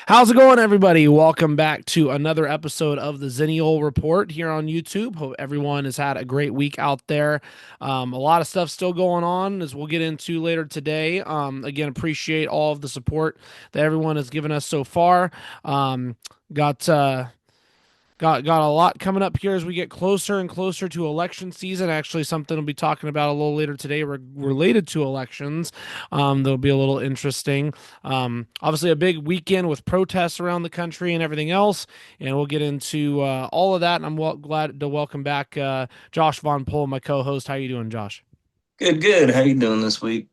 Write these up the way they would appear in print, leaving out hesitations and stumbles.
How's it going, everybody? Welcome back to another episode of the Zennial Report here on YouTube. Hope everyone has had a great week out there. A lot of stuff still going on, as we'll get into later today. Again, appreciate all of the support that everyone has given us so far. Um, got got a lot coming up here as we get closer and closer to election season. Actually, something we'll be talking about a little later today related to elections. That'll be a little interesting. Obviously, a big weekend with protests around the country and everything else, and we'll get into all of that. And I'm glad to welcome back Josh Von Pohl, my co-host. How you doing, Josh? Good, good. How you doing this week?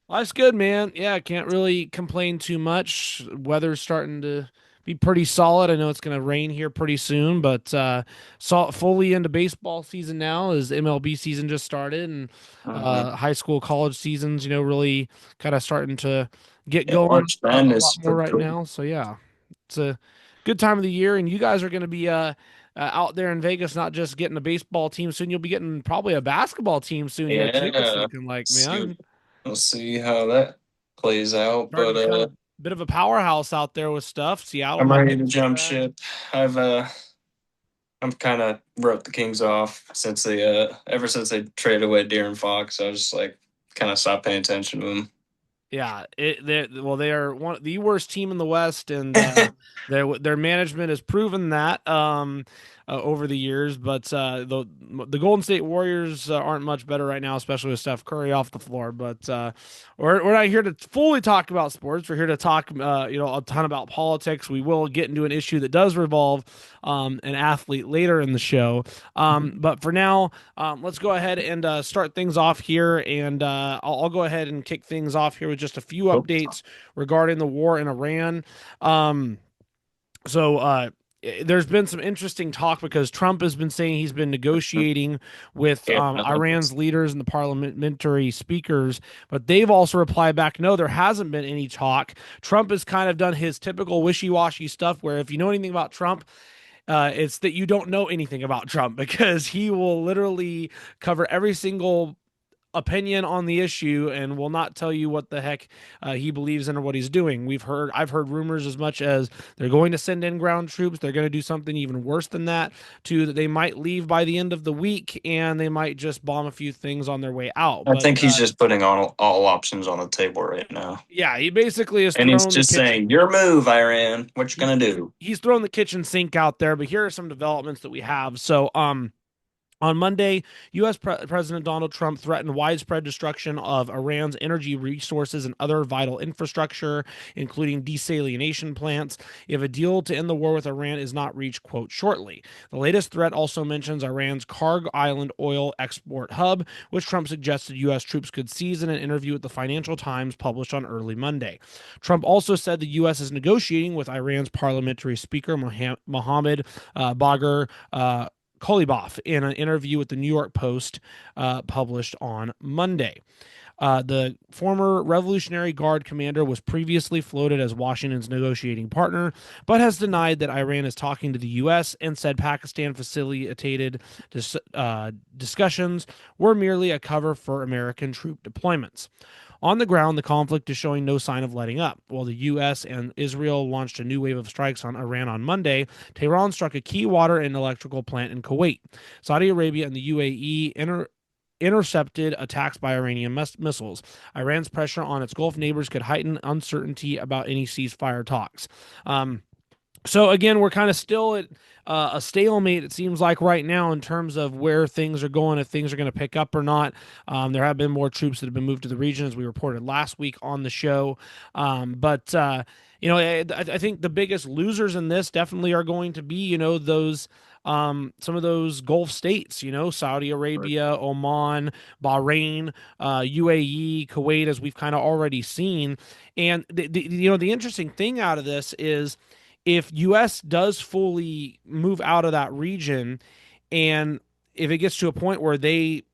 Life's good, man. Yeah, can't really complain too much. Weather's starting to be pretty solid. I know it's going to rain here pretty soon, but saw fully into baseball season now as MLB season just started and Mhm. high school, college seasons, really kind of starting to get Yeah, going March a Madness lot is more pretty right cool. now. So yeah, it's a good time of the year, and you guys are going to be out there in Vegas, not just getting a baseball team soon. You'll be getting probably a basketball team soon here too. It's Yeah, looking like, see, man. we'll see how that plays out. Starting But to become a bit of a powerhouse out there with stuff. Seattle I'm might ready make to a push jump back. ship. I've I'm kind of wrote the Kings off since they ever since they traded away De'Aaron Fox. I was just like kind of stopped paying attention to Yeah, they are one the worst team in the West, and their management has proven that over the years. But the Golden State Warriors aren't much better right now, especially with Steph Curry off the floor. But we're not here to fully talk about sports. We're here to talk a ton about politics. We will get into an issue that does revolve an athlete later in the show. them. But for now, let's go ahead and start things off here, and I'll go ahead and kick things off here with just a few updates regarding the war in Iran. Um, so there's been some interesting talk because Trump has been saying he's been negotiating with Yeah, Iran's leaders and the parliamentary speakers, but they've also replied back, no, there hasn't been any talk. Trump has kind of done his typical wishy-washy stuff where if you know anything about Trump, it's that you don't know anything about Trump because he will literally cover every single opinion on the issue and will not tell you what the heck he believes in or what he's doing. I've heard rumors as much as they're going to send in ground troops. They're going to do something even worse than that, to that they might leave by the end of the week and they might just bomb a few things on their way out. I But think he's just putting on all options on the table right now, yeah, he basically has and he's thrown the just kitchen. saying, "Your move, Iran. What you He's gonna do?" he's thrown the kitchen sink out there. But here are some developments that we have. So. On Monday, U.S. President Donald Trump threatened widespread destruction of Iran's energy resources and other vital infrastructure, including desalination plants, if a deal to end the war with Iran is not reached, quote, shortly. The latest threat also mentions Iran's Karg Island oil export hub, which Trump suggested U.S. troops could seize in an interview with the Financial Times published on early Monday. Trump also said the U.S. is negotiating with Iran's parliamentary speaker, Mohammed Bagher Kolibov in an interview with the New York Post published on Monday. The former Revolutionary Guard commander was previously floated as Washington's negotiating partner, but has denied that Iran is talking to the U.S. and said Pakistan facilitated discussions were merely a cover for American troop deployments. On the ground, the conflict is showing no sign of letting up. While the U.S. and Israel launched a new wave of strikes on Iran on Monday, Tehran struck a key water and electrical plant in Kuwait. Saudi Arabia and the UAE intercepted attacks by Iranian missiles. Iran's pressure on its Gulf neighbors could heighten uncertainty about any ceasefire talks. So again, we're kind of still at a stalemate. It seems like right now in terms of where things are going, if things are going to pick up or not. There have been more troops that have been moved to the region, as we reported last week on the show. I think the biggest losers in this definitely are going to be, those some of those Gulf states, Saudi Arabia, Oman, Bahrain, UAE, Kuwait, as we've kind of already seen. And the interesting thing out of this is if US does fully move out of that region, and if it gets to a point where they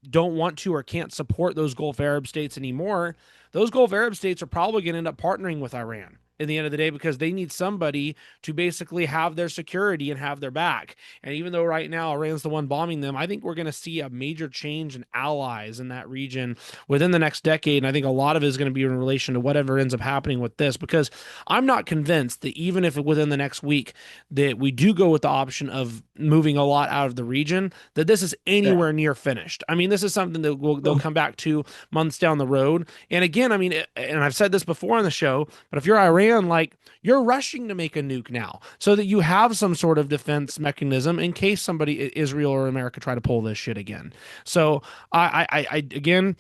don't want to or can't support those Gulf Arab states anymore, those Gulf Arab states are probably going to end up partnering with Iran. in the end of the day because they need somebody to basically have their security and have their back. And even though right now Iran's the one bombing them, I think we're going to see a major change in allies in that region within the next decade. And I think a lot of it is going to be in relation to whatever ends up happening with this, because I'm not convinced that even if within the next week that we do go with the option of moving a lot out of the region, that this is Yeah. anywhere near finished. I mean, this is something that they'll come back to months down the road. And again, I mean, and I've said this before on the show, but if you're Iran, like, you're rushing to make a nuke now so that you have some sort of defense mechanism in case somebody, Israel or America, try to pull this shit again. So I again,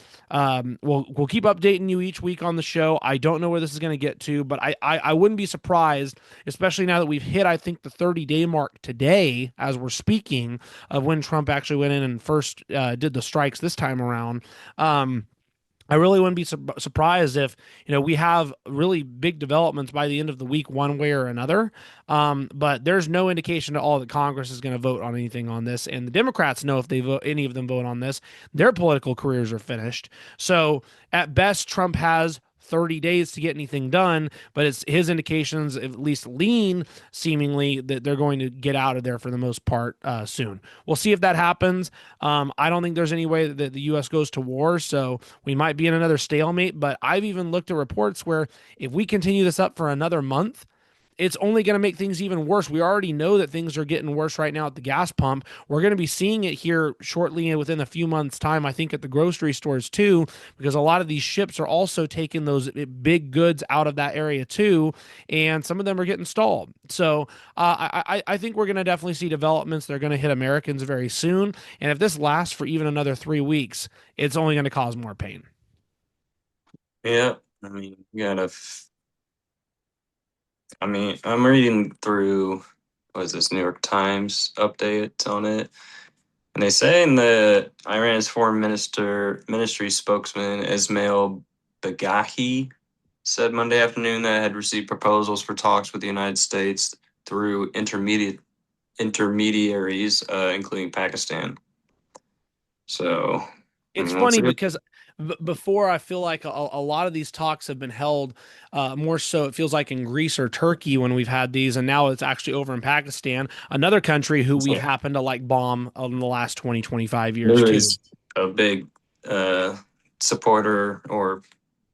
we'll keep updating you each week on the show. I don't know where this is going to get to, but I wouldn't be surprised, especially now that we've hit, I think, the 30-day mark today as we're speaking of when Trump actually went in and first did the strikes this time around. I really wouldn't be surprised if, we have really big developments by the end of the week, one way or another. But there's no indication at all that Congress is going to vote on anything on this, and the Democrats know if they vote, any of them vote on this, their political careers are finished. So at best, Trump has 30 days to get anything done, but it's his indications at least lean seemingly that they're going to get out of there for the most part soon. We'll see if that happens. I don't think there's any way that the U.S. goes to war, so we might be in another stalemate. But I've even looked at reports where if we continue this up for another month, it's only going to make things even worse. We already know that things are getting worse right now at the gas pump. We're going to be seeing it here shortly within a few months' time, I think, at the grocery stores too, because a lot of these ships are also taking those big goods out of that area too, and some of them are getting stalled. So I think we're going to definitely see developments that are going to hit Americans very soon. And if this lasts for even another 3 weeks, it's only going to cause more pain. Yeah. I mean, you gotta. I mean, I'm reading through what is this New York Times updates on it, and they say in the Iran's foreign ministry spokesman Ismail Bagahi said Monday afternoon that it had received proposals for talks with the United States through intermediaries, including Pakistan. So, I It's mean, that's funny a good. because before I feel like a lot of these talks have been held more so it feels like in Greece or Turkey when we've had these, and now it's actually over in Pakistan, another country who we've happened to like bomb in the last 20-25 years too. Louis a big uh, supporter or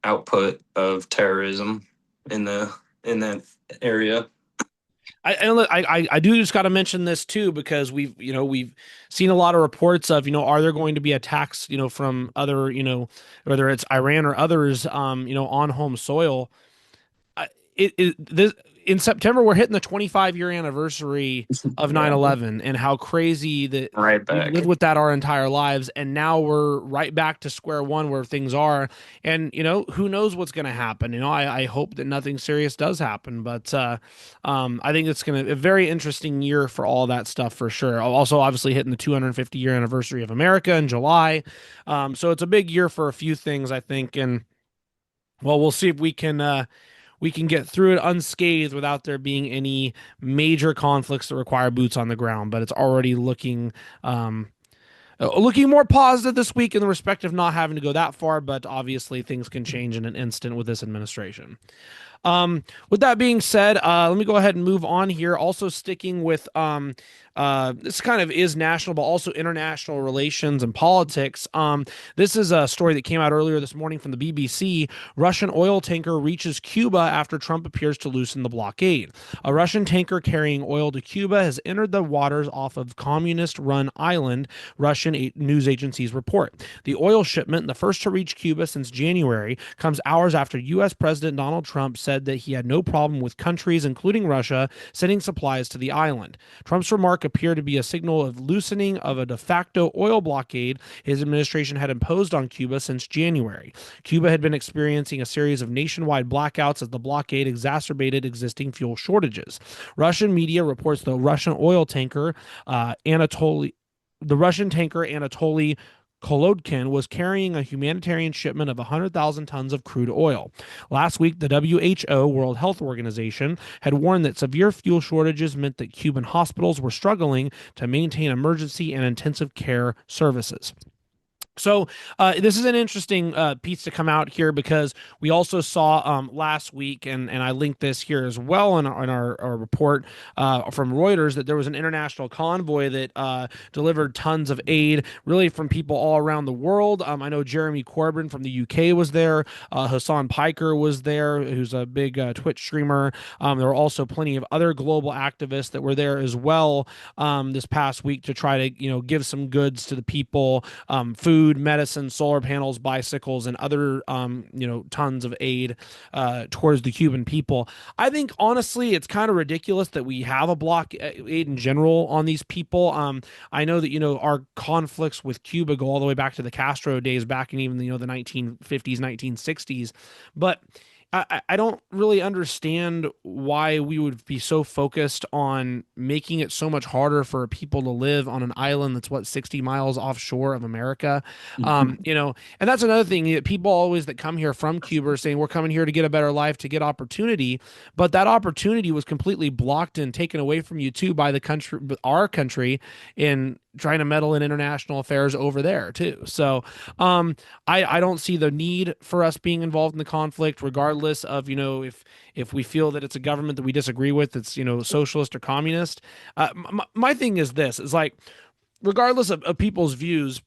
output of terrorism in the in that area. I do just got to mention this too because we've seen a lot of reports of, are there going to be attacks, from other, whether it's Iran or others, on home soil. This in September we're hitting the 25-year anniversary of Yeah, 9/11 and how crazy that right we've back. lived with that our entire lives, and now we're right back to square one where things are. And who knows what's going to happen. I hope that nothing serious does happen, but I think it's going to a very interesting year for all that stuff for sure. Also obviously hitting the 250-year anniversary of America in July, so it's a big year for a few things, I think. And well, we'll see if we can get through it unscathed without there being any major conflicts that require boots on the ground. But it's already looking more positive this week in the respect of not having to go that far. But obviously, things can change in an instant with this administration. With that being said, let me go ahead and move on here. Also sticking with this kind of is national, but also international relations and politics. This is a story that came out earlier this morning from the BBC. Russian oil tanker reaches Cuba after Trump appears to loosen the blockade. A Russian tanker carrying oil to Cuba has entered the waters off of communist-run island, Russian news agencies report. The oil shipment, the first to reach Cuba since January, comes hours after U.S. President Donald Trump said that he had no problem with countries, including Russia, sending supplies to the island. Trump's remark appeared to be a signal of loosening of a de facto oil blockade his administration had imposed on Cuba since January. Cuba had been experiencing a series of nationwide blackouts as the blockade exacerbated existing fuel shortages. Russian media reports the Russian oil tanker Anatoly Kolodkin was carrying a humanitarian shipment of 100,000 tons of crude oil. Last week, the WHO, World Health Organization, had warned that severe fuel shortages meant that Cuban hospitals were struggling to maintain emergency and intensive care services. So this is an interesting piece to come out here because we also saw last week, and I linked this here as well in our report from Reuters that there was an international convoy that delivered tons of aid, really from people all around the world. I know Jeremy Corbyn from the UK was there. Hassan Piker was there, who's a big Twitch streamer. There were also plenty of other global activists that were there as well this past week to try to give some goods to the people, food, medicine, solar panels, bicycles, and other tons of aid towards the Cuban people. I think honestly, it's kind of ridiculous that we have a blockade in general on these people. I know that our conflicts with Cuba go all the way back to the Castro days, back in even the 1950s, 1960s, but I don't really understand why we would be so focused on making it so much harder for people to live on an island that's 60 miles offshore of America. And that's another thing that people always that come here from Cuba are saying we're coming here to get a better life, to get opportunity, but that opportunity was completely blocked and taken away from you too by the country, our country, in trying to meddle in international affairs over there too. So I don't see the need for us being involved in the conflict, regardless of if we feel that it's a government that we disagree with, that's socialist or communist. My thing is this: is like, regardless of people's views,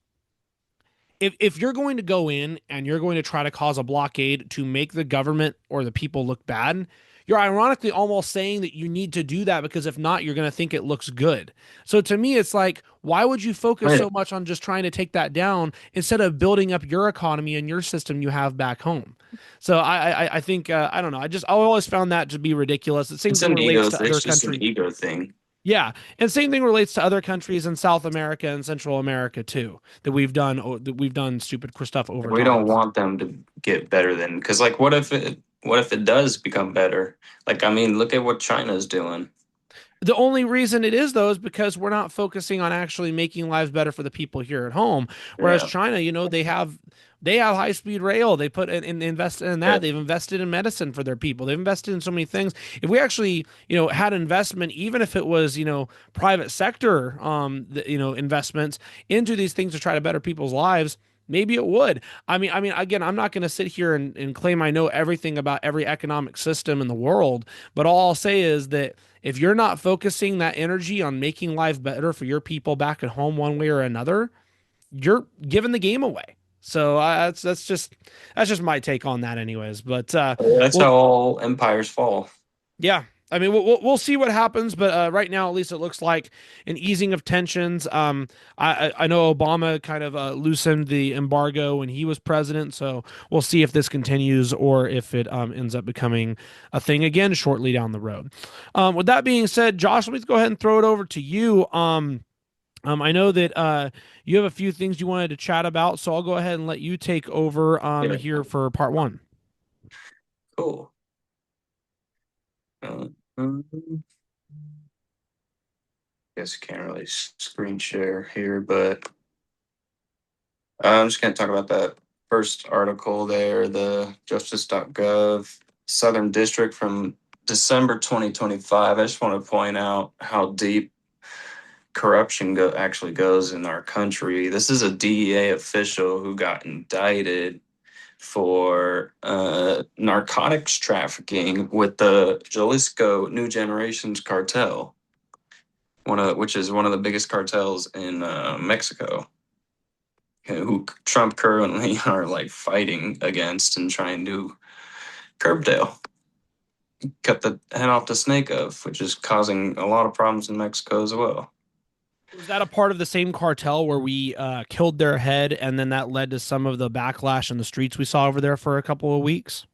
if you're going to go in and you're going to try to cause a blockade to make the government or the people look bad, you're ironically almost saying that you need to do that because if not, you're going to think it looks good. So to me, it's like, why would you focus so Right. much on just trying to take that down instead of building up your economy and your system you have back home? So I think I don't know. I always found that to be ridiculous. The same It's thing an ego. relates to other It's just an countries. ego thing. Yeah, and same thing relates to other countries in South America and Central America too that we've done stupid stuff over We don't time. want them to get better than, because like what if it does become better? Like, I mean, look at what China's doing. The only reason it is though is because we're not focusing on actually making lives better for the people here at home. Whereas Yeah. China, they have high speed rail. They put in invested in Yeah. that. They've invested in medicine for their people. They've invested in so many things. If we actually had investment, even if it was private sector investments into these things to try to better people's lives. Maybe it would. I mean, again, I'm not going to sit here and claim I know everything about every economic system in the world, but all I'll say is that if you're not focusing that energy on making life better for your people back at home one way or another, you're giving the game away. So that's just my take on that, anyways. But That's well, how all empires fall. yeah. I mean, we'll see what happens, but right now, at least it looks like an easing of tensions. I know Obama kind of loosened the embargo when he was president, so we'll see if this continues or if it ends up becoming a thing again shortly down the road. With that being said, Josh, let me go ahead and throw it over to you. I know that you have a few things you wanted to chat about, so I'll go ahead and let you take over Yeah. here for part one. Cool. Uh, um, guess you can't really screen share here, but I'm just going to talk about that first article there, the justice.gov Southern District from December 2025. I just want to point out how deep corruption actually goes in our country. This is a DEA official who got indicted for narcotics trafficking with the Jalisco New Generations cartel, which is one of the biggest cartels in Mexico, who Trump currently are like fighting against and trying to curbtail, cut the head off the snake of, which is causing a lot of problems in Mexico as well. Was that a part of the same cartel where we killed their head, and then that led to some of the backlash in the streets we saw over there for a couple of weeks?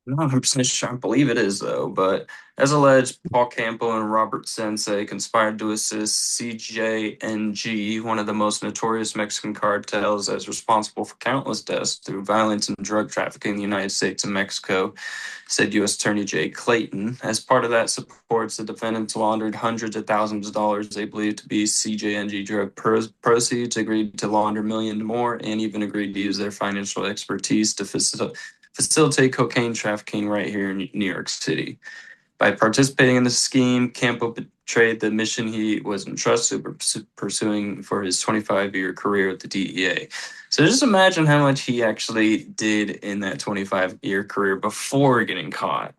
Not 100% sure. I believe it is, though. But as alleged, Paul Campo and Robert Sensei conspired to assist CJNG, one of the most notorious Mexican cartels, as responsible for countless deaths through violence and drug trafficking in the United States and Mexico, said U.S. Attorney Jay Clayton. As part of that support, the defendants laundered hundreds of thousands of dollars they believed to be CJNG drug proceeds, agreed to launder millions more, and even agreed to use their financial expertise to facilitate cocaine trafficking right here in New York City. By participating in the scheme, Campo betrayed the mission he was entrusted with pursuing for his 25-year career at the DEA. So just imagine how much he actually did in that 25-year career before getting caught.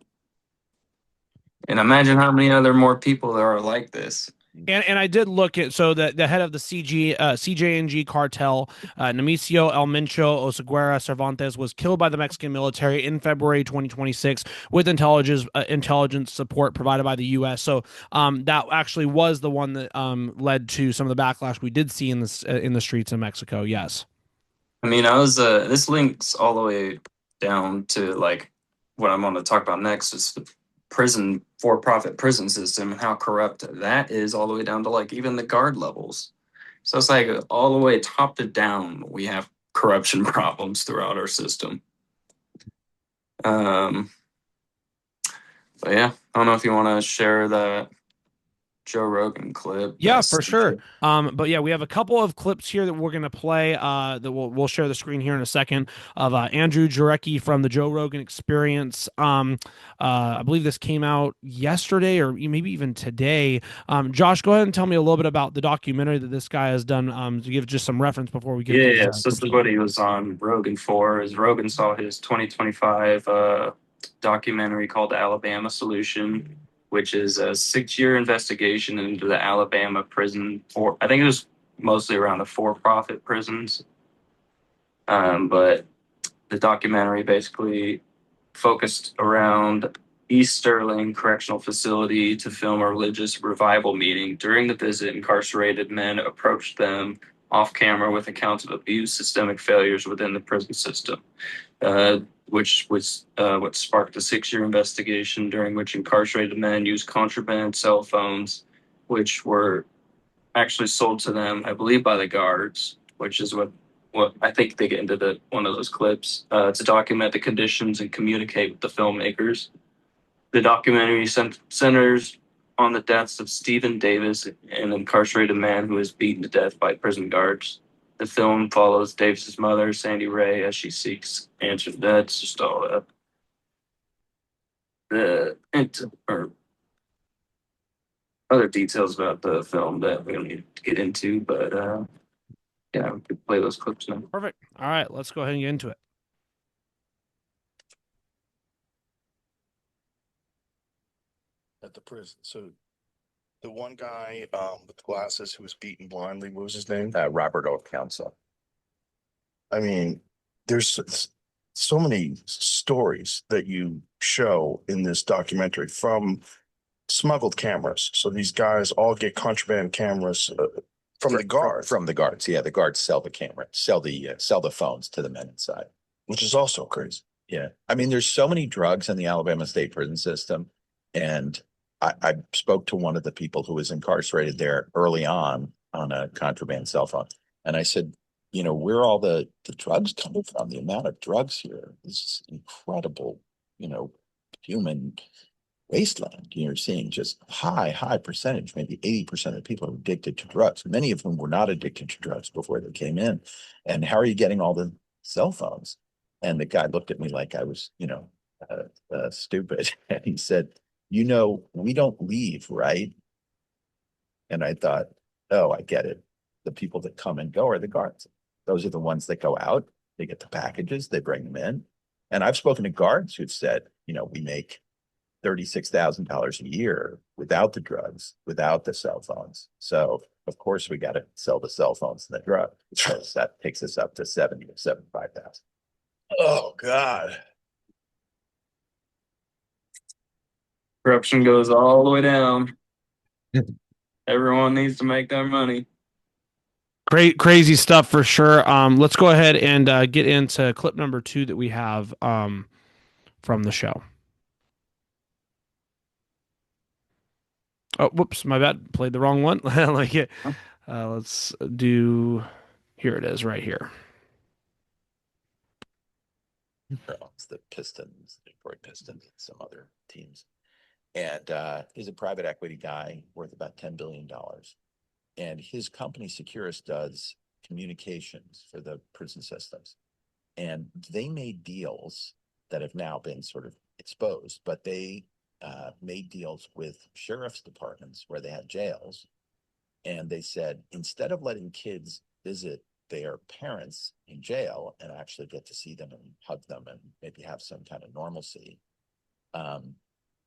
And imagine how many other more people there are like this. And I did look at so the head of the CJNG cartel, Nemesio El Mincho Oseguera Cervantes, was killed by the Mexican military in February 2026 with intelligence support provided by the U.S. So that actually was the one that led to some of the backlash we did see in the streets in Mexico. Yes. I mean, this links all the way down to like what I'm going to talk about next is the prison for-profit prison system and how corrupt that is all the way down to like even the guard levels. So it's like all the way top to down, we have corruption problems throughout our system. Um, but yeah, I don't know if you want to share that Joe Rogan clip. Yeah, for sure. But yeah, we have a couple of clips here that we're gonna play. That we'll share the screen here in a second of Andrew Jarecki from the Joe Rogan Experience. I believe this came out yesterday or maybe even today. Josh, go ahead and tell me a little bit about the documentary that this guy has done. To give just some reference before we get Yeah, these yeah. So this clips is to you. what he was on Rogan for. Is Rogan saw his 2025 documentary called The Alabama Solution, which is a 6-year investigation into the Alabama prison for I think it was mostly around the for-profit prisons. But the documentary basically focused around East Sterling Correctional Facility to film a religious revival meeting. During the visit, incarcerated men approached them off camera with accounts of abuse, systemic failures within the prison system, uh, which was what sparked a 6-year investigation during which incarcerated men used contraband cell phones, which were actually sold to them, I believe, by the guards, which is what I think they get into one of those clips to document the conditions and communicate with the filmmakers. The documentary centers on the deaths of Stephen Davis, an incarcerated man who was beaten to death by prison guards. The film follows Davis's mother, Sandy Ray, as she seeks answers. That's just all or other details about the film that we don't need to get into, but yeah, we could play those clips now. Perfect. All right, let's go ahead and get into it. At the prison. So the one guy with the glasses who was beaten blindly, what was his name? Robert O. Council. I mean, there's so many stories that you show in this documentary from smuggled cameras. So these guys all get contraband cameras from the guards, From the guards. Yeah, the guards sell the camera, sell the phones to the men inside. which is also crazy. Yeah. I mean, there's so many drugs in the Alabama state prison system. And I spoke to one of the people who was incarcerated there early on a contraband cell phone. And I said, where are all the drugs coming from? The amount of drugs here is incredible, human wasteland. You're seeing just high percentage, maybe 80% of people are addicted to drugs. Many of them were not addicted to drugs before they came in. And how are you getting all the cell phones? And the guy looked at me like I was, stupid. And he said, we don't leave, right? And I thought, oh, I get it. The people that come and go are the guards. Those are the ones that go out. They get the packages, they bring them in. And I've spoken to guards who've said, we make $36,000 a year without the drugs, without the cell phones. So of course we got to sell the cell phones and the drug. Because that takes us up to 70 or 75,000. Oh God. Corruption goes all the way down. Everyone needs to make their money. Great, crazy stuff for sure. Let's go ahead and get into clip number 2 that we have from the show. Oh, whoops, my bad. Played the wrong one. Like it. Let's do. Here it is, right here. It's the Pistons, the Detroit Pistons, and some other teams. And he's a private equity guy worth about $10 billion. And his company, Securus, does communications for the prison systems. And they made deals that have now been sort of exposed, but they made deals with sheriff's departments where they had jails. And they said, instead of letting kids visit their parents in jail and actually get to see them and hug them and maybe have some kind of normalcy, um,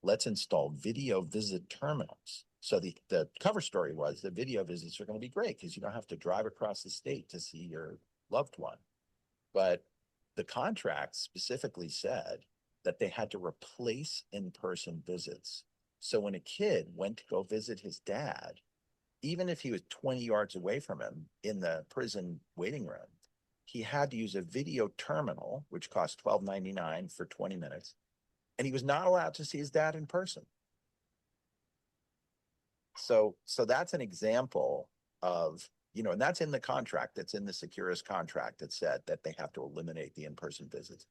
let's install video visit terminals. So the cover story was the video visits are going to be great because you don't have to drive across the state to see your loved one. But the contract specifically said that they had to replace in-person visits. So when a kid went to go visit his dad, even if he was 20 yards away from him in the prison waiting room, he had to use a video terminal, which cost $12.99 for 20 minutes. And he was not allowed to see his dad in person. So that's an example of, and that's in the contract, that's in the Securus contract that said that they have to eliminate the in-person visits.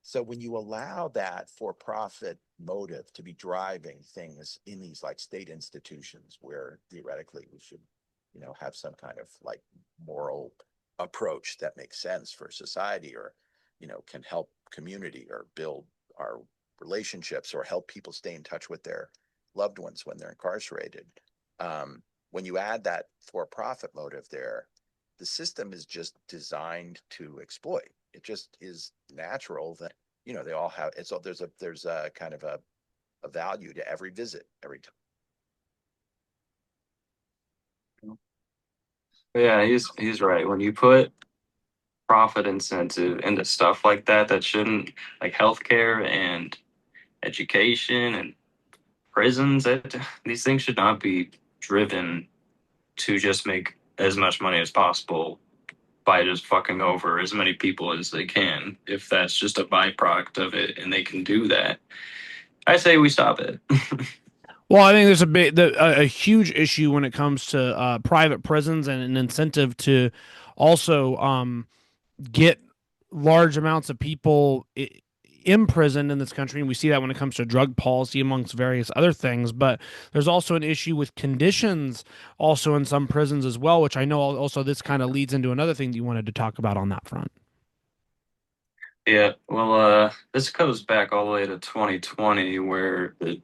So when you allow that for-profit motive to be driving things in these like state institutions where theoretically we should, have some kind of like moral approach that makes sense for society or, can help community or build our relationships or help people stay in touch with their loved ones when they're incarcerated. When you add that for-profit motive there, the system is just designed to exploit. It just is natural that they all have. It's there's a kind of a value to every visit every time. Yeah, he's right. When you put profit incentive into stuff like that shouldn't, like healthcare and education and prisons, these things should not be driven to just make as much money as possible by just fucking over as many people as they can. If that's just a byproduct of it and they can do that, I say we stop it. Well, I think there's a huge issue when it comes to private prisons and an incentive to also get large amounts of people imprisoned in this country, and we see that when it comes to drug policy amongst various other things. But there's also an issue with conditions also in some prisons as well, which I know also this kind of leads into another thing that you wanted to talk about on that front. Yeah, well, this goes back all the way to 2020, where it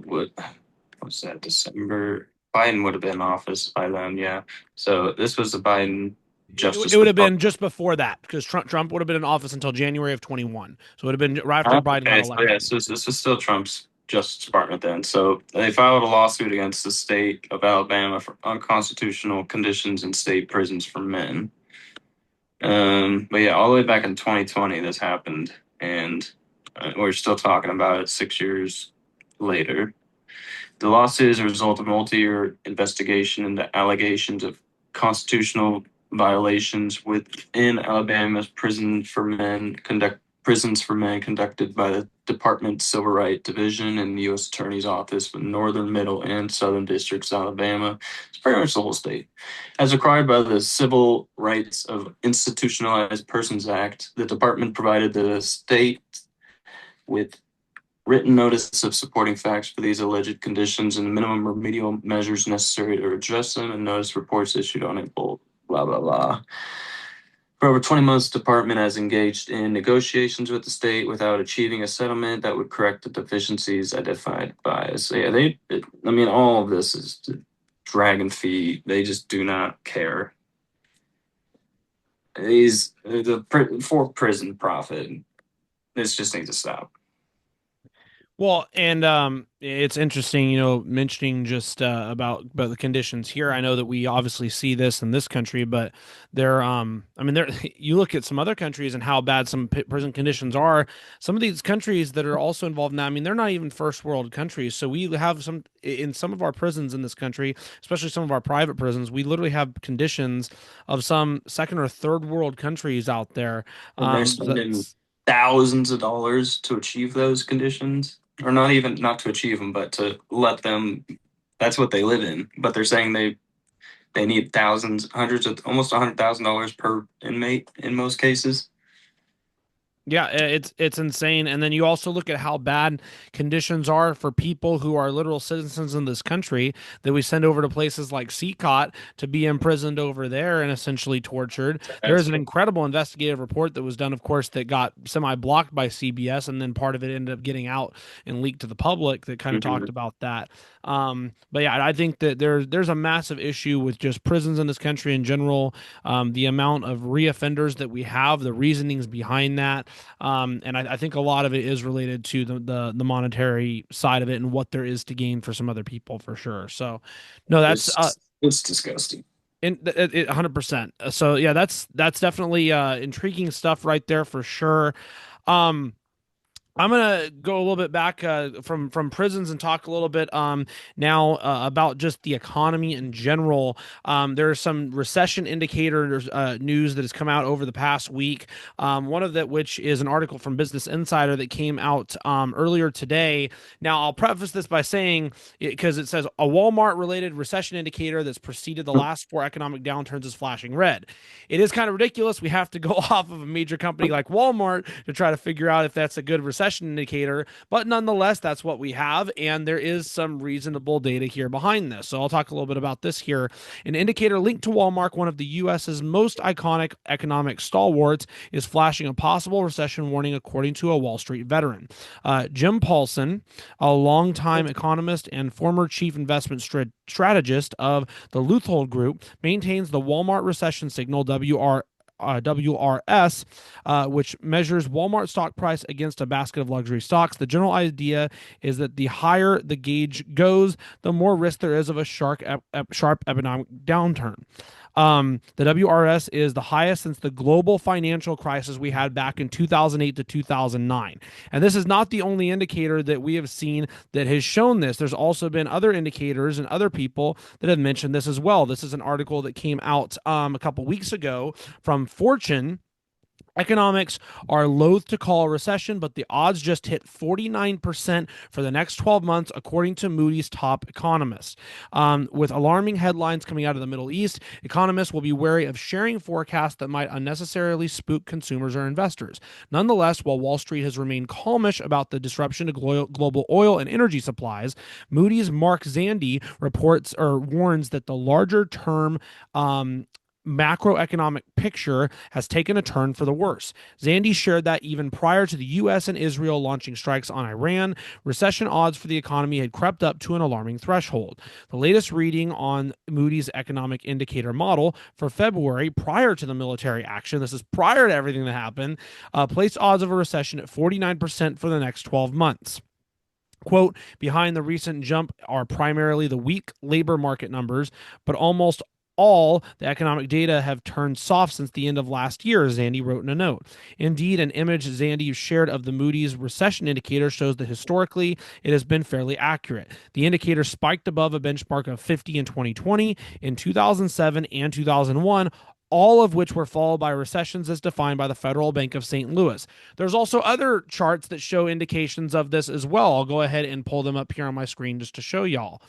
would, what's that, December? Biden would have been in office by then, yeah. So this was the Biden Justice It would have been Department. just before that because Trump would have been in office until January of 21. So it would have been right after Biden got Okay, so elected. yeah, so this was still Trump's Justice Department then. So they filed a lawsuit against the state of Alabama for unconstitutional conditions in state prisons for men. But yeah, all the way back in 2020, this happened, and we're still talking about it 6 years later. The lawsuit is a result of a multi-year investigation into allegations of constitutional violations within Alabama's prisons for men conducted by the Department's Civil Rights Division and the U.S. Attorney's Office for Northern, Middle, and Southern Districts of Alabama. It's pretty much the whole state. As required by the Civil Rights of Institutionalized Persons Act, the department provided the state with written notice of supporting facts for these alleged conditions and minimum remedial measures necessary to address them, and notice reports issued on April, blah, blah, blah. For over 20 months, the department has engaged in negotiations with the state without achieving a settlement that would correct the deficiencies identified by us. So yeah, I mean, all of this is dragon feet. They just do not care. For prison profit. This just needs to stop. Well, and it's interesting, mentioning just about the conditions here. I know that we obviously see this in this country, but I mean, there. You look at some other countries and how bad some prison conditions are. Some of these countries that are also involved now, I mean, they're not even first world countries. So we have some in some of our prisons in this country, especially some of our private prisons. We literally have conditions of some second or third world countries out there. And they're spending That's thousands of dollars to achieve those conditions, or not to achieve them, but to let them. That's what they live in. But they're saying they need thousands, hundreds of almost $100,000 per inmate in most cases. Yeah, it's insane. And then you also look at how bad conditions are for people who are literal citizens in this country that we send over to places like Seacot to be imprisoned over there and essentially tortured. There is an incredible investigative report that was done, of course, that got semi-blocked by CBS, and then part of it ended up getting out and leaked to the public that kind of talked Mhm. about that. But yeah, I think that there's a massive issue with just prisons in this country in general. The amount of reoffenders that we have, the reasonings behind that. And I think a lot of it is related to the monetary side of it and what there is to gain for some other people for sure. So, no, that's It's disgusting. 100%. So yeah, that's definitely intriguing stuff right there for sure. Um, I'm gonna go a little bit back from prisons and talk a little bit now about just the economy in general. There's some recession indicators news that has come out over the past week. One of that which is an article from Business Insider that came out earlier today. Now I'll preface this by saying because it says a Walmart related recession indicator that's preceded the last four economic downturns is flashing red. It is kind of ridiculous. We have to go off of a major company like Walmart to try to figure out if that's a good recession indicator. But nonetheless, that's what we have. And there is some reasonable data here behind this. So I'll talk a little bit about this here. An indicator linked to Walmart, one of the US's most iconic economic stalwarts, is flashing a possible recession warning, according to a Wall Street veteran. Jim Paulson, a longtime economist and former chief investment strategist of the Leuthold Group, maintains the Walmart recession signal WRS, which measures Walmart stock price against a basket of luxury stocks. The general idea is that the higher the gauge goes, the more risk there is of a sharp economic downturn. The WRS is the highest since the global financial crisis we had back in 2008 to 2009. And this is not the only indicator that we have seen that has shown this. There's also been other indicators and other people that have mentioned this as well. This is an article that came out a couple weeks ago from Fortune. Economics are loath to call a recession, but the odds just hit 49% for the next 12 months, according to Moody's top economists. With alarming headlines coming out of the Middle East, economists will be wary of sharing forecasts that might unnecessarily spook consumers or investors. Nonetheless, while Wall Street has remained calmish about the disruption to global oil and energy supplies, Moody's Mark Zandi reports or warns that the larger term macroeconomic picture has taken a turn for the worse. Zandi shared that even prior to the U.S. and Israel launching strikes on Iran, recession odds for the economy had crept up to an alarming threshold. The latest reading on Moody's economic indicator model for February, prior to the military action, this is prior to everything that happened, placed odds of a recession at 49% for the next 12 months. Quote, behind the recent jump are primarily the weak labor market numbers, but almost all the economic data have turned soft since the end of last year, Zandi wrote in a note. Indeed, an image Zandi shared of the Moody's recession indicator shows that historically it has been fairly accurate. The indicator spiked above a benchmark of 50 in 2020, in 2007, and 2001, all of which were followed by recessions as defined by the Federal Bank of St. Louis. There's also other charts that show indications of this as well. I'll go ahead and pull them up here on my screen just to show y'all.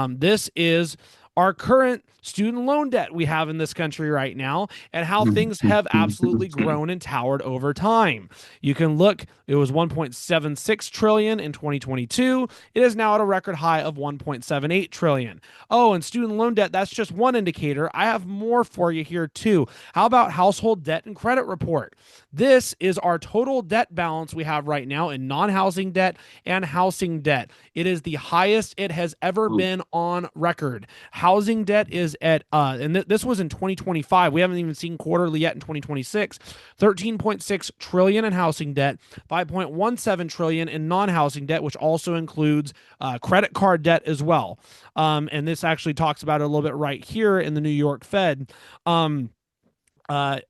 This is our current student loan debt we have in this country right now and how things have absolutely grown and towered over time. You can look, it was 1.76 trillion in 2022. It is now at a record high of 1.78 trillion. Oh, and student loan debt, that's just one indicator. I have more for you here too. How about household debt and credit report? This is our total debt balance we have right now in non-housing debt and housing debt. It is the highest it has ever been on record. Housing debt is at, this was in 2025. We haven't even seen quarterly yet in 2026. 13.6 trillion in housing debt, 5.17 trillion in non-housing debt, which also includes credit card debt as well. And this actually talks about it a little bit right here in the New York Fed.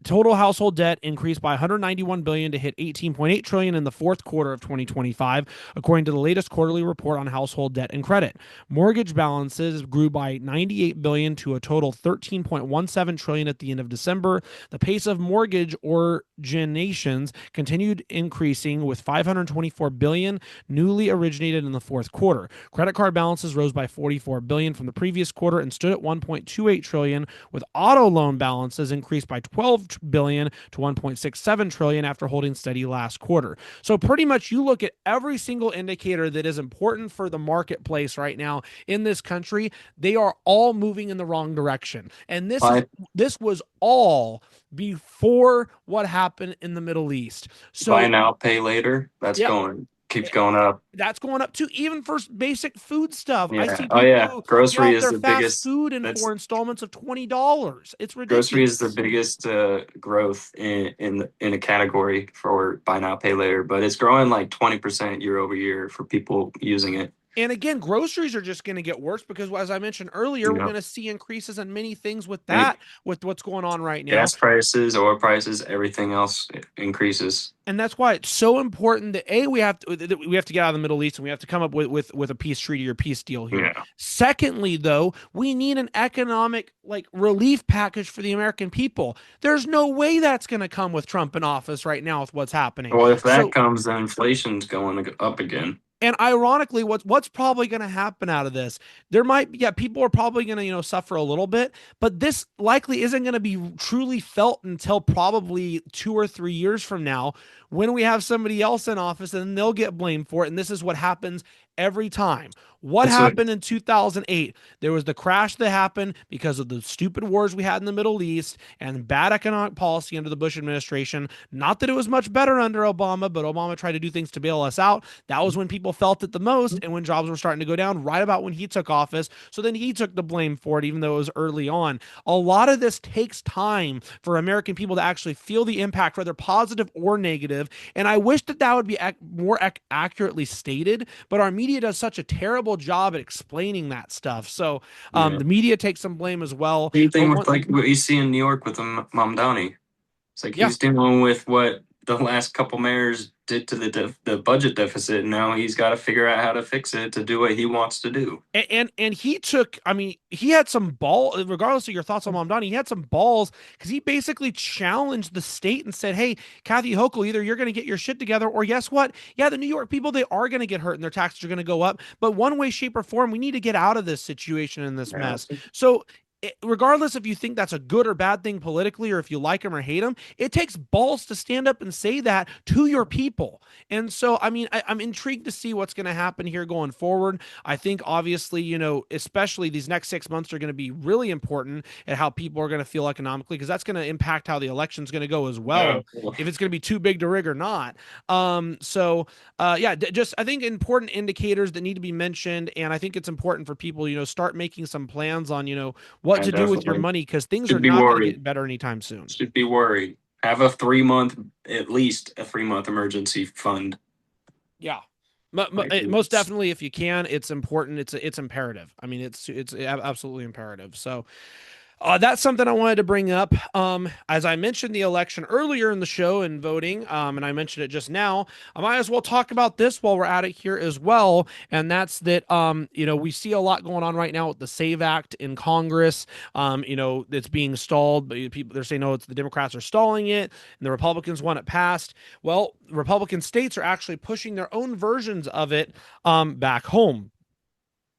Total household debt increased by 191 billion to hit 18.8 trillion in the fourth quarter of 2025, according to the latest quarterly report on household debt and credit. Mortgage balances grew by 98 billion to a total 13.17 trillion at the end of December. The pace of mortgage originations continued increasing, with 524 billion newly originated in the fourth quarter. Credit card balances rose by 44 billion from the previous quarter and stood at 1.28 trillion, with auto loan balances increased by 1.12 billion to 1.67 trillion after holding steady last quarter. So pretty much you look at every single indicator that is important for the marketplace right now in this country, they are all moving in the wrong direction. And Buy this was all before what happened in the Middle East. buy So now, pay later. That's yeah, going keeps going up. that's going up too, even for basic food stuff. I Yeah. see Oh people yeah. who get Grocery off is their the fast biggest. food in That's 4 installments of $20. It's grocery is the ridiculous. biggest growth in a category for buy now, pay later, but it's growing like 20% year over year for people using it. And again, groceries are just going to get worse because, as I mentioned earlier, You we're know, going to see increases in many things with and that, with what's going on right now. gas prices, oil prices, everything else increases. And that's why it's so important that we have to get out of the Middle East and we have to come up with a peace treaty or peace deal here. Yeah. Secondly, though, we need an economic like relief package for the American people. There's no way that's going to come with Trump in office right now with what's happening. Well, if that So comes, then inflation's going up again. and ironically, what's probably going to happen out of this? There might be, yeah, people are probably going to suffer a little bit, but this likely isn't going to be truly felt until probably 2 or 3 years from now, when we have somebody else in office, and they'll get blamed for it. And this is what happens every time. What That's what happened in 2008? There was the crash that happened because of the stupid wars we had in the Middle East and bad economic policy under the Bush administration. Not that it was much better under Obama, but Obama tried to do things to bail us out. That was when people felt it the most and when jobs were starting to go down, right about when he took office. So then he took the blame for it, even though it was early on. A lot of this takes time for American people to actually feel the impact, whether positive or negative. And I wish that would be more accurately stated, but our media does such a terrible job at explaining that stuff. So yeah. the media takes some blame as well. Same But thing with like what you see in New York with the Mamdani. It's like yeah, he's dealing with what the last couple mayors did to the budget deficit, and now he's got to figure out how to fix it to do what he wants to do. and he took, I mean, he had some ball, regardless of your thoughts on Mamdani, he had some balls because he basically challenged the state and said, hey, Kathy Hochul, either you're going to get your shit together, or guess what? Yeah, the New York people, they are going to get hurt and their taxes are going to go up. But one way, shape, or form, we need to get out of this situation and this Yeah. mess. So regardless if you think that's a good or bad thing politically, or if you like him or hate him, it takes balls to stand up and say that to your people. And so, I mean, I'm intrigued to see what's going to happen here going forward. I think obviously, especially these next 6 months are going to be really important at how people are going to feel economically, because that's going to impact how the election's going to go as Yeah. well, if it's going to be too big to rig or not. Just I think important indicators that need to be mentioned, and I think it's important for people, start making some plans on, what I to do with your definitely money, because things are should be not going to worried. get better anytime soon. Should be worried. Have a 3 month, at least a 3 month emergency fund. Yeah. Like Most definitely, if you can, it's important. It's imperative. I mean, it's absolutely imperative. So that's something I wanted to bring up. As I mentioned the election earlier in the show and voting, and I mentioned it just now, I might as well talk about this while we're at it here as well. And that's that, we see a lot going on right now with the SAVE Act in Congress. It's being stalled, but they're saying, no, it's the Democrats are stalling it and the Republicans want it passed. Well, Republican states are actually pushing their own versions of it back home.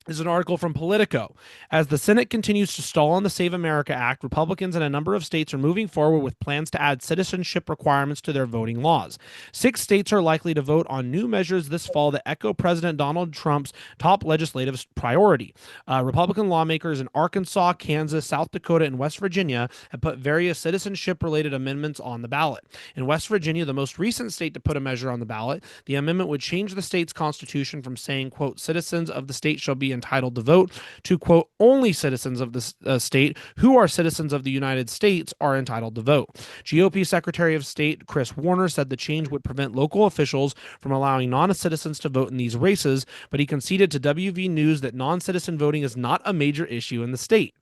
This is an article from Politico. As the Senate continues to stall on the Save America Act, Republicans in a number of states are moving forward with plans to add citizenship requirements to their voting laws. 6 states are likely to vote on new measures this fall that echo President Donald Trump's top legislative priority. Republican lawmakers in Arkansas, Kansas, South Dakota, and West Virginia have put various citizenship-related amendments on the ballot. In West Virginia, the most recent state to put a measure on the ballot, the amendment would change the state's constitution from saying, quote, citizens of the state shall be entitled to vote to, quote, only citizens of the state who are citizens of the United States are entitled to vote. GOP Secretary of State Chris Warner said the change would prevent local officials from allowing non-citizens to vote in these races, but he conceded to WV News that non-citizen voting is not a major issue in the state.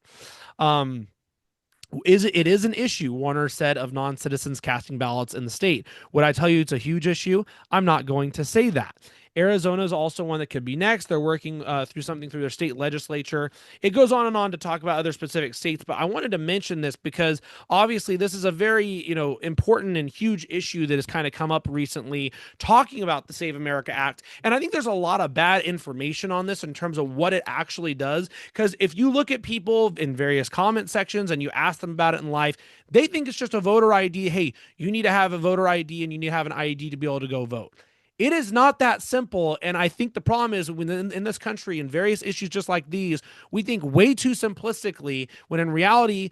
It is an issue, Warner said, of non-citizens casting ballots in the state. Would I tell you it's a huge issue? I'm not going to say that. Arizona is also one that could be next. They're working through something through their state legislature. It goes on and on to talk about other specific states, but I wanted to mention this because obviously this is a very, important and huge issue that has kind of come up recently, talking about the Save America Act. And I think there's a lot of bad information on this in terms of what it actually does. Because if you look at people in various comment sections and you ask them about it in life, they think it's just a voter ID. Hey, you need to have a voter ID and you need to have an ID to be able to go vote. It is not that simple. And I think the problem is when in this country, in various issues just like these, we think way too simplistically, when in reality,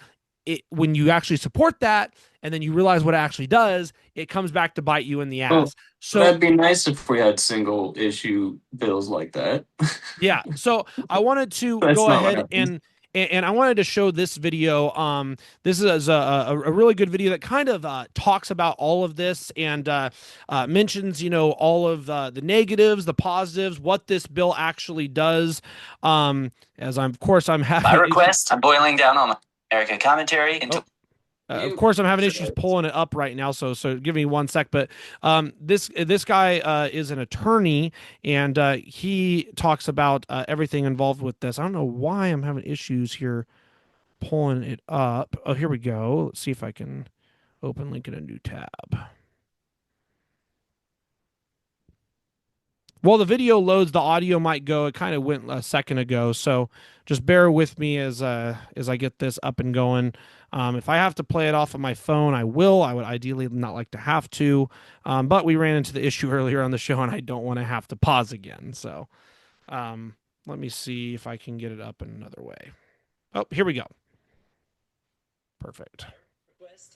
when you actually support that and then you realize what it actually does, it comes back to bite you in the Well, ass. So that'd be nice if we had single issue bills like that. yeah, so I wanted to That's go not what ahead happens. and I wanted to show this video. This is a really good video that kind of talks about all of this and mentions, all of the negatives, the positives, what this bill actually does. As I'm, of course, I'm By having request, I'm boiling down on my America commentary into. of course, I'm having issues pulling it up right now, so give me one sec. But this guy is an attorney, and he talks about everything involved with this. I don't know why I'm having issues here pulling it up. Oh, here we go. Let's see if I can open link in a new tab. Well, the video loads, the audio might go. It kind of went a second ago, so just bear with me as I get this up and going. If I have to play it off of my phone, I will. I would ideally not like to have to, but we ran into the issue earlier on the show, and I don't want to have to pause again. So let me see if I can get it up in another way. Oh, here we go. Perfect.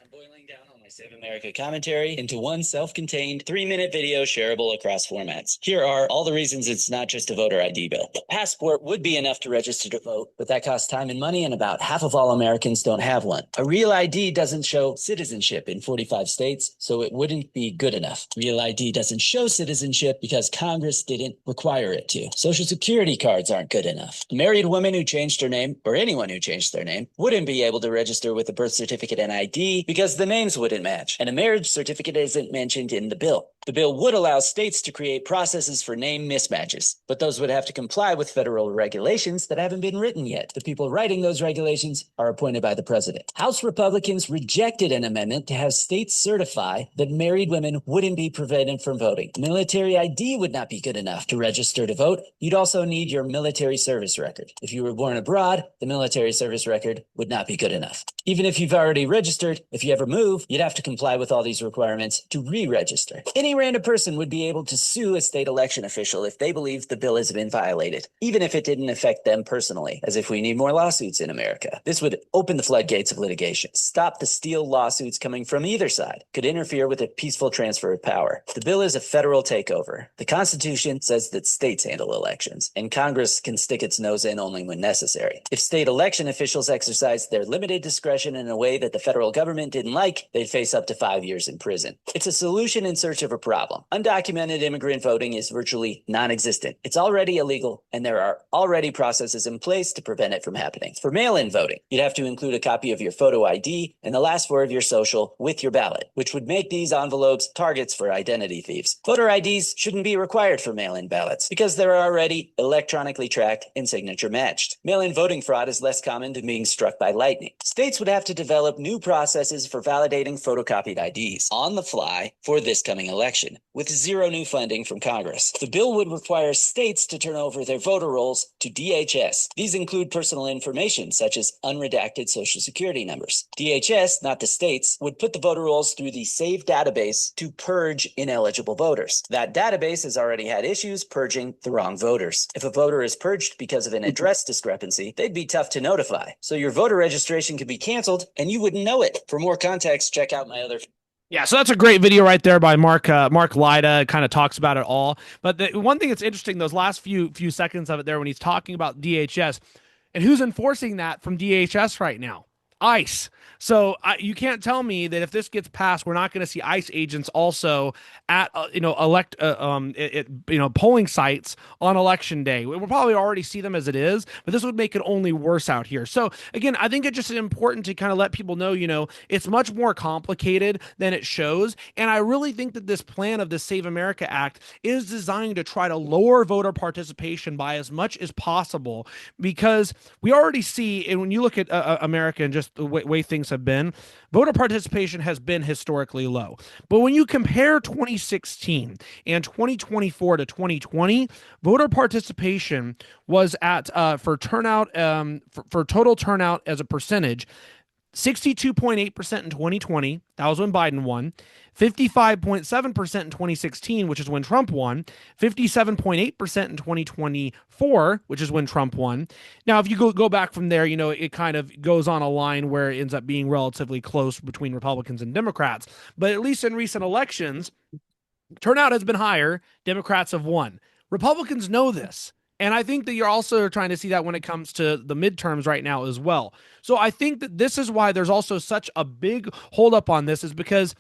I'm boiling down on my Save America commentary into one self-contained 3-minute video shareable across formats. Here are all the reasons it's not just a voter ID bill. A passport would be enough to register to vote, but that costs time and money, and about half of all Americans don't have one. A real ID doesn't show citizenship in 45 states, so it wouldn't be good enough. Real ID doesn't show citizenship because Congress didn't require it to. Social security cards aren't good enough. A married woman who changed her name, or anyone who changed their name, wouldn't be able to register with a birth certificate and ID because the names wouldn't match, and a marriage certificate isn't mentioned in the bill. The bill would allow states to create processes for name mismatches, but those would have to comply with federal regulations that haven't been written yet. The people writing those regulations are appointed by the president. House Republicans rejected an amendment to have states certify that married women wouldn't be prevented from voting. Military ID would not be good enough to register to vote. You'd also need your military service record. If you were born abroad, the military service record would not be good enough. Even if you've already registered, if you ever move, you'd have to comply with all these requirements to re-register. Any random person would be able to sue a state election official if they believe the bill has been violated, even if it didn't affect them personally, as if we need more lawsuits in America. This would open the floodgates of litigation, stop the steal lawsuits coming from either side, could interfere with a peaceful transfer of power. The bill is a federal takeover. The Constitution says that states handle elections, and Congress can stick its nose in only when necessary. If state election officials exercise their limited discretion in a way that the federal government didn't like, they'd face up to 5 years in prison. It's a solution in search of a problem. Undocumented immigrant voting is virtually non-existent. It's already illegal, and there are already processes in place to prevent it from happening. For mail-in voting, you'd have to include a copy of your photo ID and the last four of your social with your ballot, which would make these envelopes targets for identity thieves. Voter IDs shouldn't be required for mail-in ballots because they're already electronically tracked and signature matched. Mail-in voting fraud is less common than being struck by lightning. States would have to develop new processes for validating photocopied IDs on the fly for this coming election, with zero new funding from Congress. The bill would require states to turn over their voter rolls to DHS. These include personal information such as unredacted social security numbers. DHS, not the states, would put the voter rolls through the SAVE database to purge ineligible voters. That database has already had issues purging the wrong voters. If a voter is purged because of an address discrepancy, they'd be tough to notify. So your voter registration could be canceled and you wouldn't know it. For more context, check out my other. Yeah, so that's a great video right there by Mark Lyda. Kind of talks about it all. But the one thing that's interesting, those last few seconds of it there when he's talking about DHS and who's enforcing that from DHS right now. ICE. So you can't tell me that if this gets passed, we're not going to see ICE agents also at polling sites on election day. We'll probably already see them as it is, but this would make it only worse out here. So again, I think it's just important to kind of let people know, it's much more complicated than it shows. And I really think that this plan of the Save America Act is designed to try to lower voter participation by as much as possible, because we already see, and when you look at America and just the way things have been, voter participation has been historically low. But when you compare 2016 and 2024 to 2020, voter participation was at for turnout for total turnout as a percentage 62.8% in 2020. That was when Biden won. 55.7% in 2016, which is when Trump won. 57.8% in 2024, which is when Trump won. Now, if you go back from there, it kind of goes on a line where it ends up being relatively close between Republicans and Democrats. But at least in recent elections, turnout has been higher. Democrats have won. Republicans know this. And I think that you're also trying to see that when it comes to the midterms right now as well. So I think that this is why there's also such a big holdup on this, is because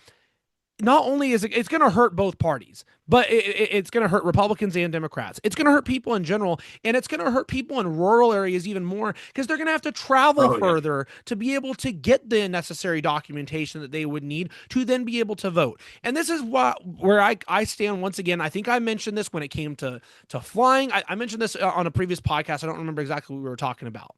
not only is it's going to hurt both parties, but it's going to hurt Republicans and Democrats. It's going to hurt people in general, and it's going to hurt people in rural areas even more, because they're going to have to travel further to be able to get the necessary documentation that they would need to then be able to vote. And this is where I stand once again. I think I mentioned this when it came to flying. I mentioned this on a previous podcast. I don't remember exactly what we were talking about.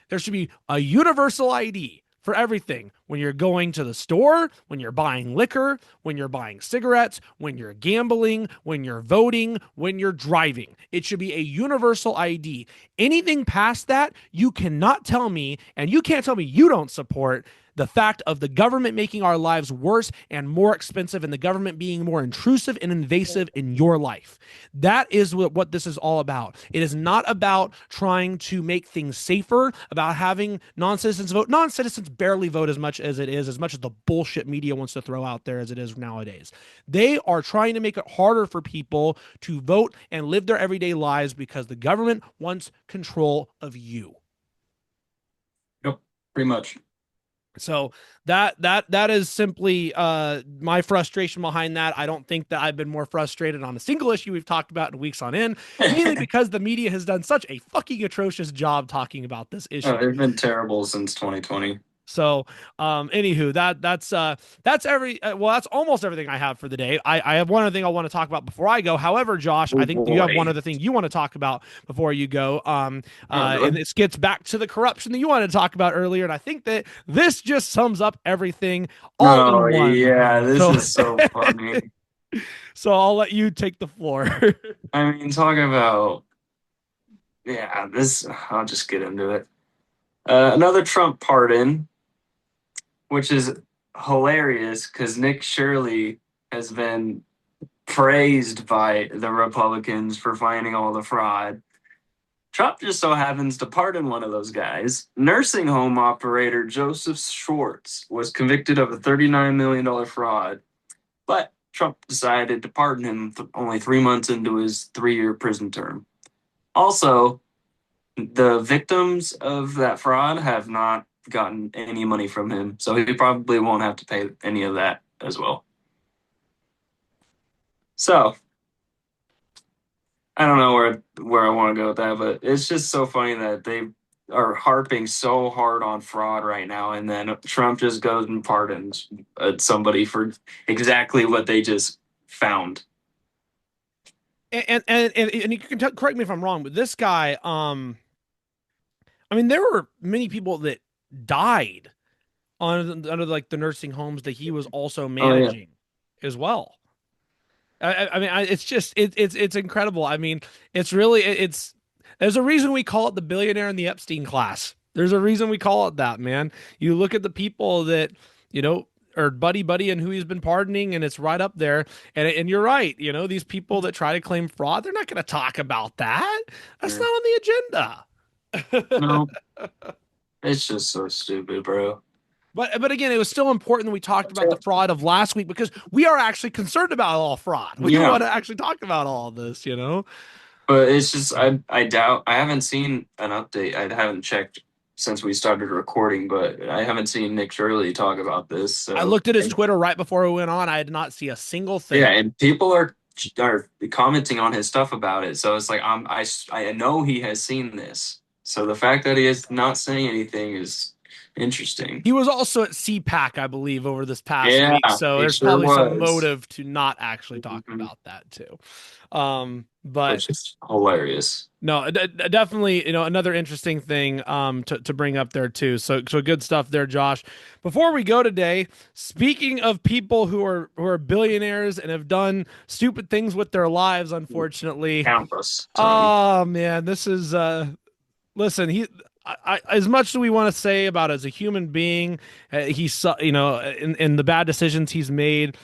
There should be a universal ID for everything. When you're going to the store, when you're buying liquor, when you're buying cigarettes, when you're gambling, when you're voting, when you're driving. It should be a universal ID. Anything past that, you cannot tell me, and you can't tell me you don't support the fact of the government making our lives worse and more expensive, and the government being more intrusive and invasive in your life. That is what this is all about. It is not about trying to make things safer, about having non-citizens vote. Non-citizens barely vote as much as the bullshit media wants to throw out there as it is nowadays. They are trying to make it harder for people to vote and live their everyday lives because the government wants control of you. Yep, pretty much. So that is simply my frustration behind that. I don't think that I've been more frustrated on a single issue we've talked about in weeks on end, mainly because the media has done such a fucking atrocious job talking about this issue. They've been terrible since 2020. So, anywho, that's that's almost everything I have for the day. I have one other thing I want to talk about before I go. However, Josh, I think you have one other thing you want to talk about before you go. Really? And this gets back to the corruption that you wanted to talk about earlier. And I think that this just sums up everything all in one. Yeah, this is so funny. So I'll let you take the floor. I mean, talking about, I'll just get into it. Another Trump pardon, which is hilarious because Nick Shirley has been praised by the Republicans for finding all the fraud. Trump just so happens to pardon one of those guys. Nursing home operator Joseph Schwartz was convicted of a $39 million fraud, but Trump decided to pardon him only 3 months into his 3-year prison term. Also, the victims of that fraud have not gotten any money from him, so he probably won't have to pay any of that as well. So, I don't know where I want to go with that, but it's just so funny that they are harping so hard on fraud right now, and then Trump just goes and pardons somebody for exactly what they just found. And you can correct me if I'm wrong, but this guy, I mean, there were many people that died under like the nursing homes that he was also managing as well. I mean, it's just it's incredible. I mean, it's really there's a reason we call it the billionaire and the Epstein class. There's a reason we call it that, man. You look at the people that are buddy and who he's been pardoning, and it's right up there. And you're right. These people that try to claim fraud, they're not going to talk about that. That's not on the agenda. No, it's just so stupid, bro. But again, it was still important that we talked about the fraud of last week, because we are actually concerned about all fraud. We want to actually talk about all of this, But it's just I doubt, I haven't seen an update. I haven't checked since we started recording, but I haven't seen Nick Shirley talk about this. I So looked at his Twitter right before we went on. I did not see a single yeah, thing. and people are commenting on his stuff about it. So it's like I know he has seen this. So the fact that he is not saying anything is interesting. He was also at CPAC, I believe, over this past Yeah, week. So he there's sure probably some was. motive to not actually talk Mhm. about that too. But Which is hilarious. no, definitely, another interesting thing to bring up there too. So good stuff there, Josh. Before we go today, speaking of people who are billionaires and have done stupid things with their lives, unfortunately. Countless times. Oh man, this is listen, as much as we want to say about as a human being, he's in the bad decisions he's made.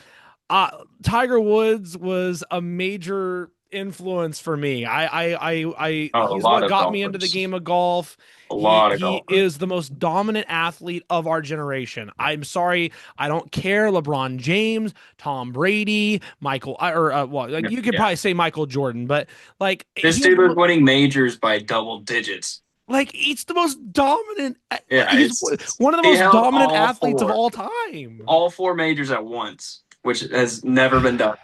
uh, Tiger Woods was a major influence for me. Oh, a He's lot what of got me into the golfers. game of golf. A He lot of he golfers. is the most dominant athlete of our generation. I'm sorry, I don't care. LeBron James, Tom Brady, Michael, well, like you could Yeah. probably say Michael Jordan, but like This he is dude was winning majors by double digits. like he's the most dominant. Yeah, He's it's one of the he most held dominant athletes of all time. all four majors at once, which has never been done.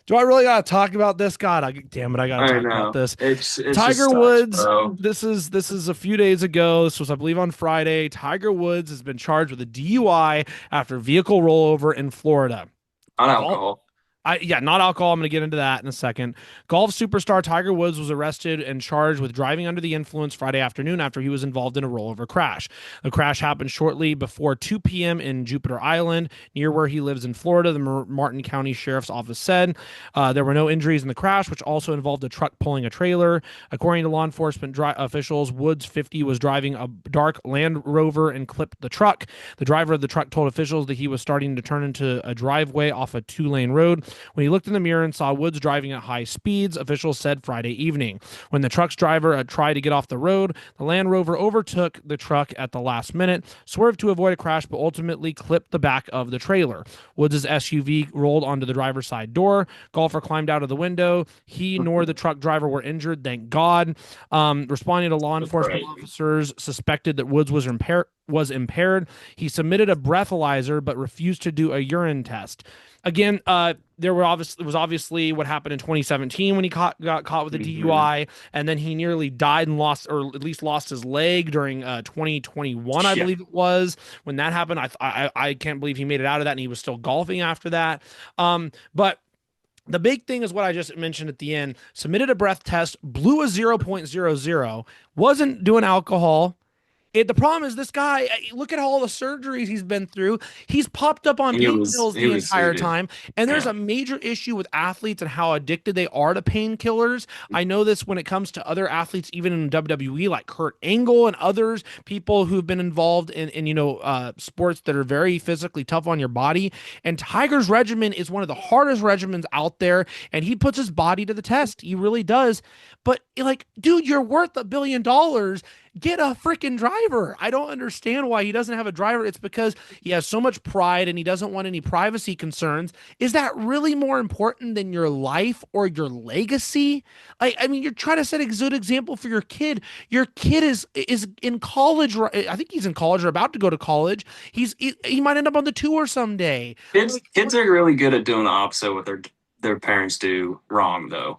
Do I really gotta talk about this? God, damn it, I gotta I talk about know. this. It's just Tiger sucks, Woods. bro. This is a few days ago. This was, I believe, on Friday. Tiger Woods has been charged with a DUI after vehicle rollover in Florida. Not Golf, alcohol. yeah, not alcohol. I'm going to get into that in a second. Golf superstar Tiger Woods was arrested and charged with driving under the influence Friday afternoon after he was involved in a rollover crash. The crash happened shortly before 2 p.m. in Jupiter Island, near where he lives in Florida, the Martin County Sheriff's Office said. There were no injuries in the crash, which also involved a truck pulling a trailer. According to law enforcement officials, Woods, 50, was driving a dark Land Rover and clipped the truck. The driver of the truck told officials that he was starting to turn into a driveway off a two-lane road when he looked in the mirror and saw Woods driving at high speeds, officials said Friday evening. When the truck's driver tried to get off the road, the Land Rover overtook the truck at the last minute, swerved to avoid a crash, but ultimately clipped the back of the trailer. Woods' SUV rolled onto the driver's side door. Golfer climbed out of the window. He nor the truck driver were injured, thank God. Responding to law enforcement officers suspected that Woods was impaired. He submitted a breathalyzer but refused to do a urine test. Again, there was obviously what happened in 2017 when he got caught with a DUI, and then he nearly died and lost, or at least lost his leg during 2021, I believe it was when that happened. I can't believe he made it out of that, and he was still golfing after that. But the big thing is what I just mentioned at the end. Submitted a breath test, blew a 0.00, wasn't doing alcohol. The problem is this guy, look at all the surgeries he's been through. He's popped up on He pain was pills he the was entire suited. time. And there's Yeah. a major issue with athletes and how addicted they are to painkillers. I know this when it comes to other athletes, even in WWE, like Kurt Angle and others, people who've been involved in sports that are very physically tough on your body. And Tiger's regimen is one of the hardest regimens out there. And he puts his body to the test. He really does. But like, dude, you're worth $1 billion. Get a freaking driver. I don't understand why he doesn't have a driver. It's because he has so much pride and he doesn't want any privacy concerns. Is that really more important than your life or your legacy? I mean, you're trying to set a good example for your kid. Your kid is in college. I think he's in college or about to go to college. He might end up on the tour someday. Kids are really good at doing the opposite what their parents do wrong though.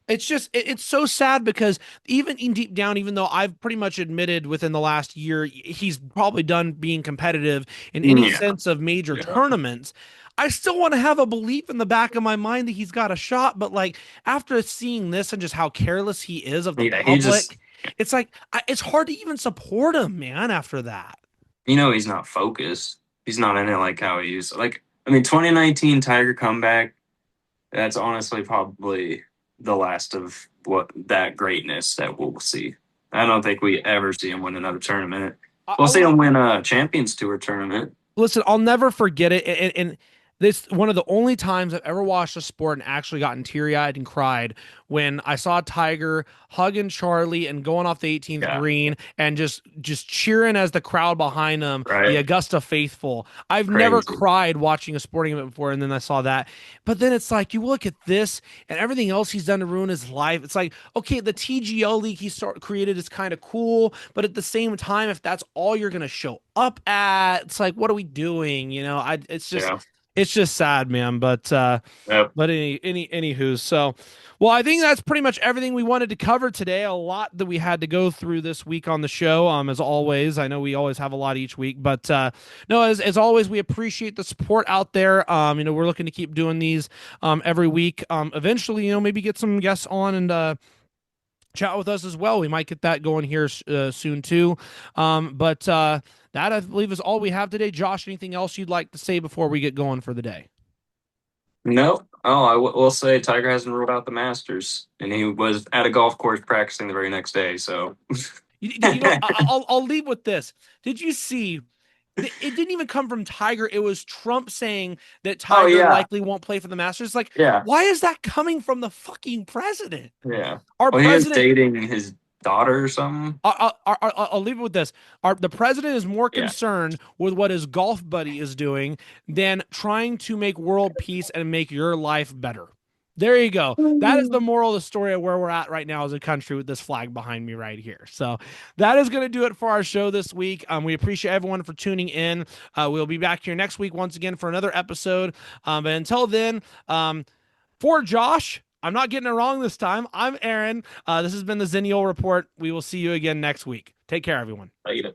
It's so sad because even in deep down, even though I've pretty much admitted within the last year he's probably done being competitive in any Yeah. sense of major Yeah. tournaments, I still want to have a belief in the back of my mind that he's got a shot. But like after seeing this and just how careless he is of the Yeah, he just public, it's like it's hard to even support him, man. After that, he's not focused. He's not in it like how he used. Like, I mean, 2019 Tiger comeback, that's honestly probably the last of what that greatness that we'll see. I don't think we ever see him win another tournament. I, We'll I see want him win a Champions Tour tournament. listen. I'll never forget it, and This one of the only times I've ever watched a sport and actually gotten teary-eyed and cried when I saw Tiger hugging Charlie and going off the 18th Yeah, green and just cheering as the crowd behind him, the right. Augusta faithful. I've never Crazy. cried watching a sporting event before, and then I saw that. But then it's like you look at this and everything else he's done to ruin his life. It's like, okay, the TGL league created is kind of cool, but at the same time, if that's all you're gonna show up at, it's like, what are we doing? Yeah. It's just sad, man. Yep. But anywho, so well, I think that's pretty much everything we wanted to cover today. A lot that we had to go through this week on the show. As always, I know we always have a lot each week, but no, as always, we appreciate the support out there. We're looking to keep doing these every week. Eventually, maybe get some guests on and chat with us as well. We might get that going here soon too. But that I believe is all we have today. Josh, anything else you'd like to say before we get going for the day? No. Oh, will say Tiger hasn't ruled out the Masters, and he was at a golf course practicing the very next day. So, I'll leave with this. Did you see? It didn't even come from Tiger. It was Trump saying that oh Tiger yeah, likely won't play for the Masters. Like, yeah, why is that coming from the fucking president? yeah. Our Well, he is president dating his daughter or something. I'll leave it with this. The president is more Yeah. concerned with what his golf buddy is doing than trying to make world peace and make your life better. There you go. That is the moral of the story of where we're at right now as a country with this flag behind me right here. So that is going to do it for our show this week. We appreciate everyone for tuning in. We'll be back here next week once again for another episode. But until then, for Josh, I'm not getting it wrong this time. I'm Aaron. This has been the Zennial Report. We will see you again next week. Take care, everyone. Later.